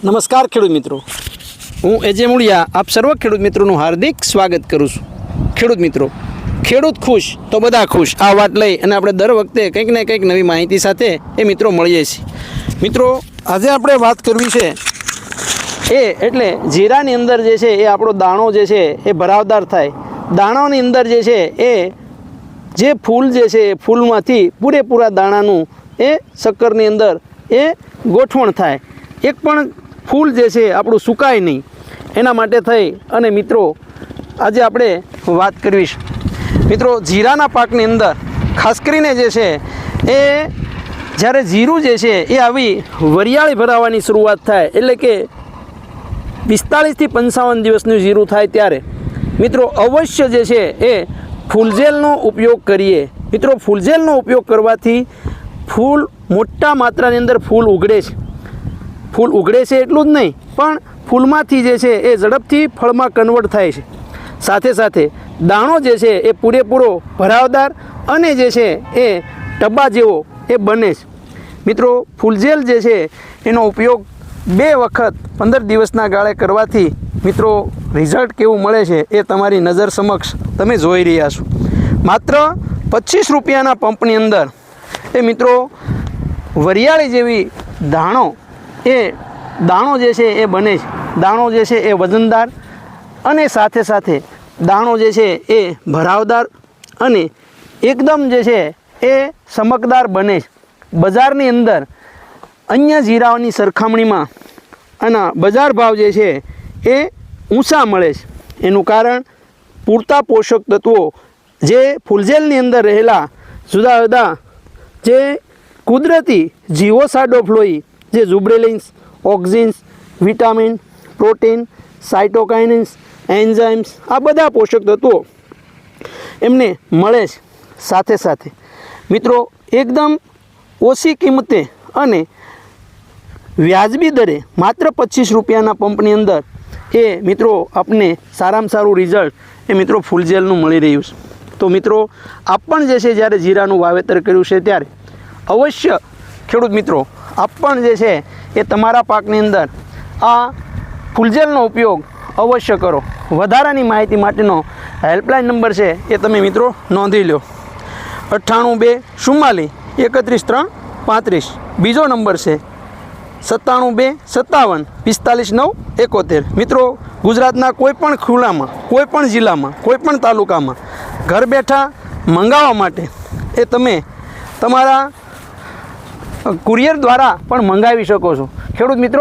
નમસ્કાર ખેડૂત મિત્રો, હું એજે મુળિયા આપ સર્વ ખેડૂત મિત્રોનું હાર્દિક સ્વાગત કરું છું। ખેડૂત મિત્રો, ખેડૂત ખુશ તો બધા ખુશ આ વાત લઈ અને આપણે દર વખતે કંઈક ને કંઈક નવી માહિતી સાથે એ મિત્રો મળીએ છીએ। મિત્રો, આજે આપણે વાત કરવી છે એટલે જીરાની અંદર જે છે એ આપણો દાણો જે છે એ ભરાવદાર થાય। દાણાની અંદર જે છે એ જે ફૂલ જે છે એ ફૂલમાંથી પૂરેપૂરા દાણાનું એ શક્કરની અંદર એ ગોઠવણ થાય, એક પણ ફૂલ જે છે આપણું સુકાય નહીં, એના માટે થઈ અને મિત્રો આજે આપણે વાત કરવી છે। મિત્રો, જીરાના પાકની અંદર ખાસ કરીને જે છે એ જ્યારે જીરું જે છે એ આવી વરિયાળી ભરાવાની શરૂઆત થાય એટલે કે 45 થી 55 દિવસનું જીરું થાય ત્યારે મિત્રો અવશ્ય જે છે એ ફૂલજેલનો ઉપયોગ કરીએ। મિત્રો, ફૂલજેલનો ઉપયોગ કરવાથી ફૂલ મોટા માત્રાની અંદર ફૂલ ઉગડે છે। ફૂલ ઉગડે છે એટલું જ નહીં, પણ ફૂલમાંથી જે છે એ ઝડપથી ફળમાં કન્વર્ટ થાય છે। સાથે સાથે દાણો જે છે એ પૂરેપૂરો ભરાવદાર અને જે છે એ ટબા જેવો એ બને છે। મિત્રો, ફૂલજેલ જે છે એનો ઉપયોગ 2 વખત 15 દિવસના ગાળે કરવાથી મિત્રો રિઝલ્ટ કેવું મળે છે એ તમારી નજર સમક્ષ તમે જોઈ રહ્યા છો। માત્ર 25 રૂપિયાના પંપની અંદર એ મિત્રો વરિયાળી જેવી દાણો જે છે એ બને છે। દાણો જે છે એ વજનદાર અને સાથે સાથે દાણો જે છે એ ભરાવદાર અને એકદમ જે છે એ ચમકદાર બને છે। બજારની અંદર અન્ય જીરાઓની સરખામણીમાં આના બજાર ભાવ જે છે એ ઊંચા મળે છે। એનું કારણ પૂરતા પોષક તત્વો જે ફૂલજેલની અંદર રહેલા જુદા જુદા જે કુદરતી જીવોસાડોફ્લોઈ જે ઝુબ્રેલિન્સ, ઓક્ઝિન્સ, વિટામિન, પ્રોટીન, સાઇટોકાઇન્સ, એન્ઝાઇમ્સ આ બધા પોષક તત્વો એમને મળે છે। સાથે સાથે મિત્રો એકદમ ઓછી કિંમતે અને વ્યાજબી દરે માત્ર 25 રૂપિયાના પંપની અંદર એ મિત્રો આપને સારામાં સારું રિઝલ્ટ એ મિત્રો ફૂલજેલનું મળી રહ્યું છે। તો મિત્રો આપ પણ જે છે જ્યારે જીરાનું વાવેતર કર્યું છે ત્યારે અવશ્ય ખેડૂત મિત્રો આપ પણ જે છે એ તમારા પાકની અંદર આ ફૂલજેલનો ઉપયોગ અવશ્ય કરો। વધારાની માહિતી માટેનો હેલ્પલાઇન નંબર છે એ તમે મિત્રો નોંધી લો, 9824313335। બીજો નંબર છે 9727545971। મિત્રો, ગુજરાતના કોઈપણ ખૂણામાં, કોઈપણ જિલ્લામાં, કોઈપણ તાલુકામાં ઘર બેઠા મંગાવવા માટે એ તમે તમારા કુરિયર દ્વારા પણ મંગાવી શકો છો। ખેડૂત મિત્રો,